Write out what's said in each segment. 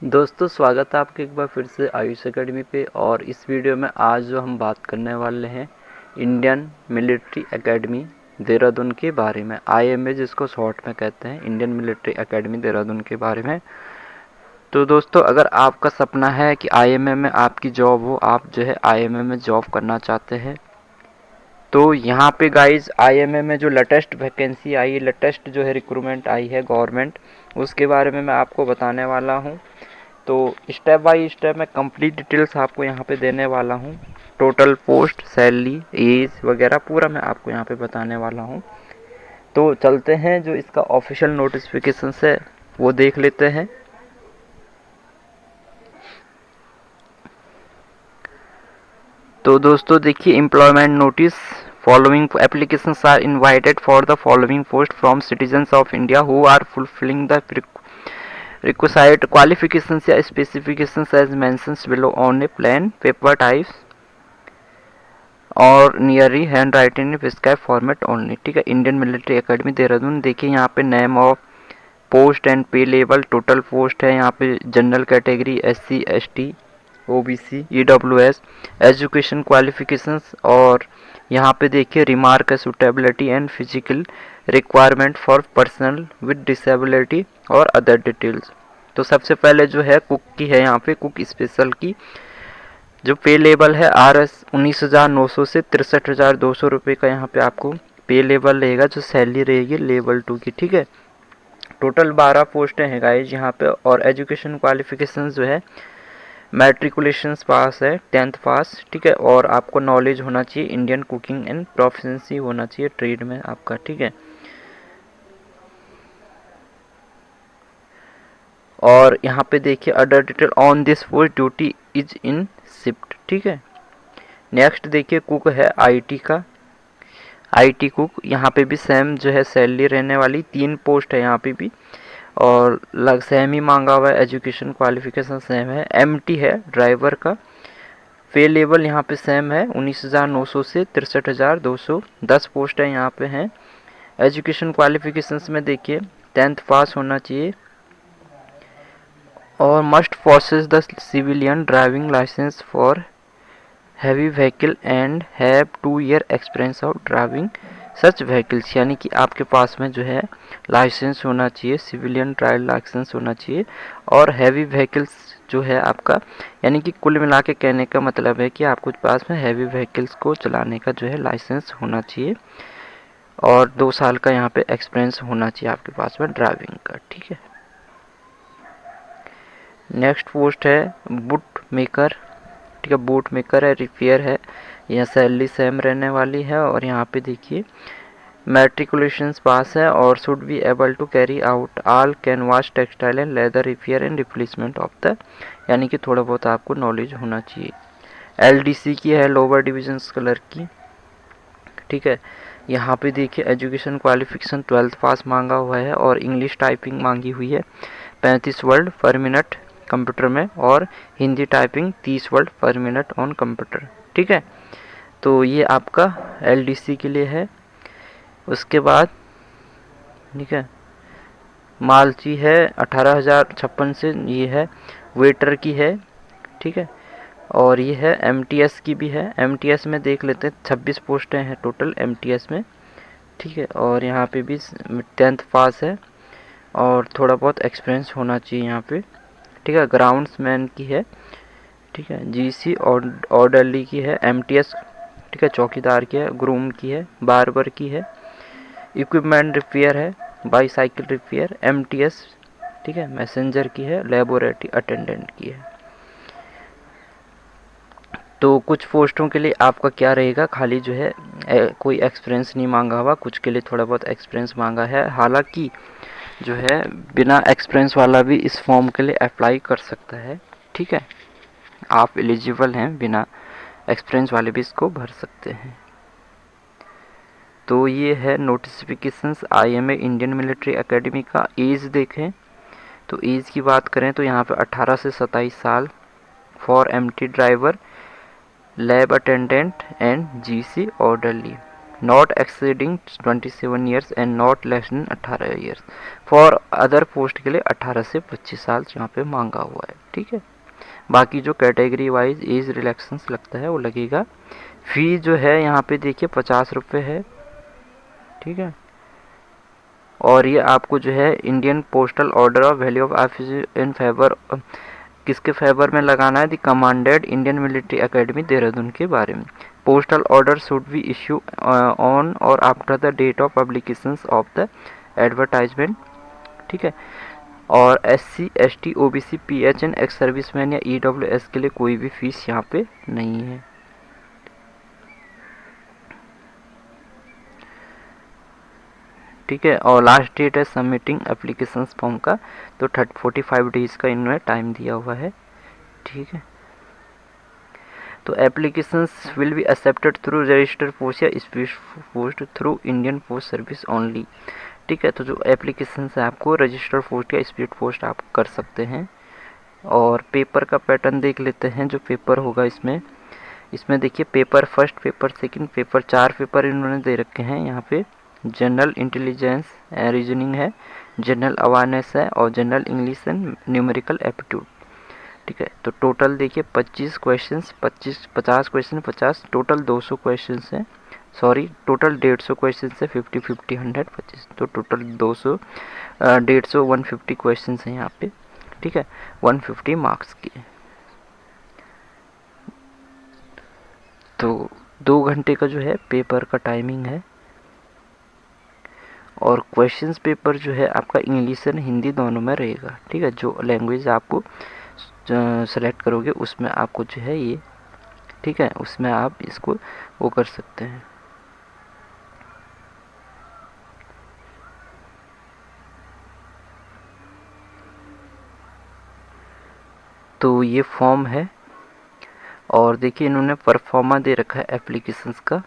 दोस्तों स्वागत है आपके एक बार फिर से आयुष एकेडमी पे। और इस वीडियो में आज जो हम बात करने वाले हैं इंडियन मिलिट्री एकेडमी देहरादून के बारे में, IMA जिसको शॉर्ट में कहते हैं, इंडियन मिलिट्री एकेडमी देहरादून के बारे में। तो दोस्तों अगर आपका सपना है कि IMA में आपकी जॉब हो, आप जो है IMA में जॉब करना चाहते हैं, तो यहाँ पे गाइज IMA में जो लेटेस्ट वैकेंसी आई है, लेटेस्ट जो है रिक्रूटमेंट आई है गवर्नमेंट, उसके बारे में मैं आपको बताने वाला हूँ। तो स्टेप बाय स्टेप मैं कंप्लीट डिटेल्स आपको यहाँ पे देने वाला हूँ। टोटल पोस्ट, सैलरी, एज वगैरह पूरा मैं आपको यहाँ पे बताने वाला हूँ। तो चलते हैं, जो इसका ऑफिशियल नोटिफिकेशन है वो देख लेते हैं। तो दोस्तों देखिए, employment notice, following applications are invited for the following post from citizens of India who are fulfilling the requisite qualifications या specifications as mentions below on a plain paper types और nearly hand writing in prescribe format only. ठीक है, Indian Military Academy Dehradun. देखिए यहाँ पे name of post and पे level, total post है यहाँ पे general category, SC ST OBC EWS, education qualifications, और यहाँ पे देखिए रिमार्क है suitability and physical requirement for personal with disability और अदर डिटेल्स। तो सबसे पहले जो है कुक की है, यहाँ पे कुक स्पेशल की जो पे लेवल है RS 19,900 से 63,200 रुपये का यहाँ पे आपको पे लेवल रहेगा, जो सैलरी रहेगी लेवल 2 की। ठीक है, टोटल 12 पोस्टें हैं गाइज यहाँ पे। और एजुकेशन क्वालिफिकेशन जो है मैट्रिकुलेशंस पास है, 10th पास। ठीक है, और आपको नॉलेज होना चाहिए इंडियन कुकिंग एंड प्रोफिशिएंसी होना चाहिए ट्रेड में आपका। ठीक है, और यहाँ पे देखिए other detail on this post duty is in shift. ठीक है, नेक्स्ट देखिए कुक है IT का, IT कुक। यहाँ पे भी सेम जो है सैलरी रहने वाली, 3 पोस्ट है यहाँ पे भी, और लग सेम ही मांगा हुआ है, एजुकेशन क्वालिफिकेशन सेम है। MT है ड्राइवर का, पे लेवल यहाँ पे सेम है 19,900 से 63,200, 10 पोस्ट है यहाँ पे हैं। एजुकेशन क्वालिफिकेशंस में देखिए 10th पास होना चाहिए, और must possess the civilian driving licence for heavy vehicle and have 2 year experience of driving such vehicles. यानी कि आपके पास में जो है लाइसेंस होना चाहिए, सिविलियन ड्राइविंग लाइसेंस होना चाहिए, और हैवी व्हीकल्स जो है आपका, यानी कि कुल मिला के कहने का मतलब है कि आपके पास में हैवी व्हीकल्स को चलाने का जो है लाइसेंस होना चाहिए, और 2 साल का यहाँ पे एक्सपीरियंस होना चाहिए आपके पास में ड्राइविंग का। ठीक है, नेक्स्ट पोस्ट है बूट मेकर। ठीक है, बूट मेकर है, रिपेयर है, यह सैलरी सेम रहने वाली है। और यहाँ पे देखिए मैट्रिकुलेशंस पास है, और should be able to carry out all canvas textile and leather repair and replacement of the, यानी कि थोड़ा बहुत आपको नॉलेज होना चाहिए। LDC की है, लोअर डिविजन कलर की। ठीक है, यहाँ पे देखिए एजुकेशन क्वालिफिकेशन 12th पास मांगा हुआ है, और इंग्लिश टाइपिंग मांगी हुई है 35 वर्ड पर मिनट कंप्यूटर में, और हिंदी टाइपिंग 30 वर्ड पर मिनट ऑन कंप्यूटर। ठीक है, तो ये आपका LDC के लिए है। उसके बाद ठीक है मालची है 18,056 से, ये है वेटर की है। ठीक है, और ये है MTS की भी है। MTS में देख लेते हैं 26 पोस्टें हैं टोटल MTS में। ठीक है, और यहाँ पे भी 10th पास है, और थोड़ा बहुत एक्सपीरियंस होना चाहिए यहाँ पे। ठीक है, ग्राउंड्समैन की है। ठीक है, GC ऑर्डरली की है। MTS ठीक है चौकीदार की है। ग्रूम की है, बार्बर की है। इक्विपमेंट रिपेयर है, बाईसाइकिल रिपेयर। MTS ठीक है मैसेंजर की है। लेबोरेटरी अटेंडेंट की है। तो कुछ पोस्टों के लिए आपका क्या रहेगा, खाली जो है कोई एक्सपीरियंस नहीं मांगा हुआ, कुछ के लिए थोड़ा बहुत एक्सपीरियंस मांगा है। हालांकि जो है बिना एक्सपीरियंस वाला भी इस फॉर्म के लिए अप्लाई कर सकता है। ठीक है, आप एलिजिबल हैं, बिना एक्सपीरियंस वाले भी इसको भर सकते हैं। तो ये है notifications IMA Indian Military academy का। एज देखें तो एज की बात करें तो यहाँ पे 18 से 27 साल for MT driver, lab attendant and GC orderly. Not exceeding 27 years and not less than 18 years. For other post के लिए 18 से 25 साल यहाँ पे मांगा हुआ है, ठीक है। बाकी जो कैटेगरी वाइज एज रिलैक्सेंस लगता है वो लगेगा। फी जो है यहाँ पे देखिए 50 रुपये है, ठीक है। और ये आपको जो है Indian postal order of value of office in favour, किसके फेवर में लगाना है, the commandant Indian Military Academy Dehradun के बारे में। Postal order should be issue on or after the date of publication of the advertisement, ठीक है। और SC ST OBC PHN ex serviceman या EWS के लिए कोई भी फीस यहाँ पे नहीं है, ठीक है। और लास्ट डेट है सबमिटिंग एप्लीकेशन फॉर्म का, तो 45 डेज का इन्होंने टाइम दिया हुआ है, ठीक है। तो applications will be accepted through register post या speed post through Indian post service only, ठीक है। तो जो एप्लीकेशन है आपको रजिस्टर पोस्ट या स्पीड पोस्ट आप कर सकते हैं। और पेपर का पैटर्न देख लेते हैं जो पेपर होगा इसमें देखिए paper first, paper second, paper 4 paper इन्होंने दे रखे हैं यहाँ पे। जनरल इंटेलिजेंस रीजनिंग है, जनरल अवेयरनेस है और general English and numerical aptitude, ठीक है। तो टोटल देखिए 25 क्वेश्चंस, 50 क्वेश्चन 50, टोटल 200 क्वेश्चंस हैं, सॉरी टोटल 150 क्वेश्चन है, 50 50 100 25, तो टोटल 200 150 150 क्वेश्चन हैं यहाँ पे, ठीक है। 150 मार्क्स के, तो 2 घंटे का जो है पेपर का टाइमिंग है। और क्वेश्चंस पेपर जो है आपका इंग्लिश और हिंदी दोनों में रहेगा, ठीक है। जो लैंग्वेज आपको सेलेक्ट करोगे उसमें आपको जो है ये, ठीक है, उसमें आप इसको वो कर सकते हैं। तो ये फॉर्म है और देखिए इन्होंने परफॉर्मा दे रखा है एप्लीकेशंस का,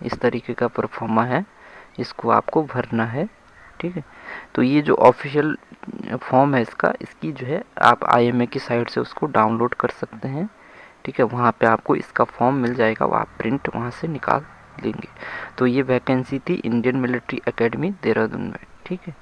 इस तरीके का परफॉर्मा है, इसको आपको भरना है, ठीक है। तो ये जो ऑफिशियल फॉर्म है इसकी जो है आप IMA की साइट से उसको डाउनलोड कर सकते हैं, ठीक है। वहाँ पे आपको इसका फॉर्म मिल जाएगा, वो आप प्रिंट वहाँ से निकाल लेंगे। तो ये वैकेंसी थी इंडियन मिलिट्री एकेडमी देहरादून में, ठीक है।